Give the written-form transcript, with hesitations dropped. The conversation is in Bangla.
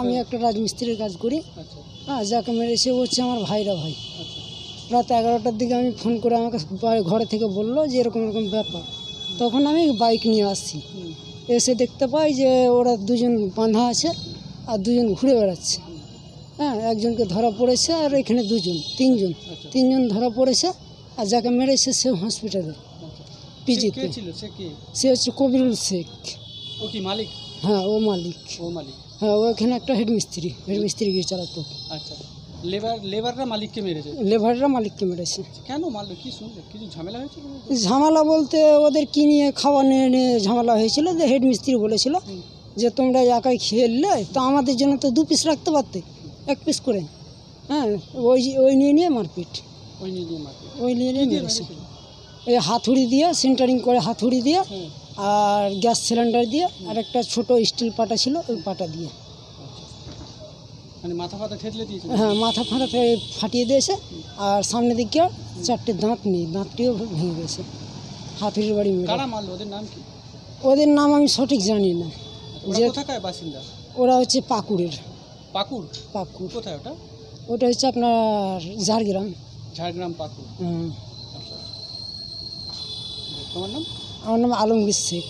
আমি একটা রাজমিস্ত্রির কাজ করি। হ্যাঁ, যাকে মেরেছে হচ্ছে আমার ভাইরা ভাই। রাত 11টার দিকে আমি ফোন করে আমাকে ঘরে থেকে বললো যে এরকম এরকম ব্যাপার। তখন আমি বাইক নিয়ে আসছি, এসে দেখতে পাই যে ওরা দুজন বাঁধা আছে আর দুজন ঘুরে বেড়াচ্ছে। হ্যাঁ, একজনকে ধরা পড়েছে আর এখানে তিনজন ধরা পড়েছে। আর যাকে মেরেছে সে হসপিটালে পিজিতে। সে হচ্ছে কবিরুল শেখ। ও কি মালিক? হ্যাঁ, ও মালিক। হ্যাঁ, ওখানে একটা হেডমিস্ত্রি গিয়ে চালাতো। আচ্ছা, লেবাররা মালিককে মেরেছে? লেবাররা মালিককে মেরেছে। কেন মারলো? কি শুনলে? কিছু ঝামেলা হয়েছিল? ঝামেলা বলতে ওদের কি নিয়ে খাওয়া নিয়ে ঝামেলা হয়েছিল। যে হেডমিস্ত্রি বলেছিল যে তোমরা একাই খেললে তো আমাদের জন্য তো 2 পিস রাখতে পারতে, 1 পিস করে। হ্যাঁ, ওই নিয়ে মারপিট। ওই নিয়ে মেরেছে। এই হাতুড়ি দিয়ে, সেন্টারিং করে হাতুড়ি দিয়ে আর গ্যাস সিলিন্ডার দিয়ে আর একটা ছোট স্টিল পাটা ছিল, ওই পাটা দিয়ে। মানে মাথা ফাটা ঠেতলে দিয়েছে? হ্যাঁ, মাথা ফাটা ফাটিয়ে দিয়েছে। আর সামনে দিকে 4টে দাঁত নেই, দাঁতটিও ভেঙে গেছে। হাতুড়ির বাড়ি মেরে। কারা মারলো? ওদের নাম কি? ওদের নাম আমি সঠিক জানি না। যে কোথাকার বাসিন্দা? ওরা হচ্ছে পাকুড়ের। পাকুড়? কোথায় ওটা? ওটা হচ্ছে আপনার ঝাড়গ্রাম পাকুড়। হুম। তোমার নাম? আমার নাম আলমগীর শেখ।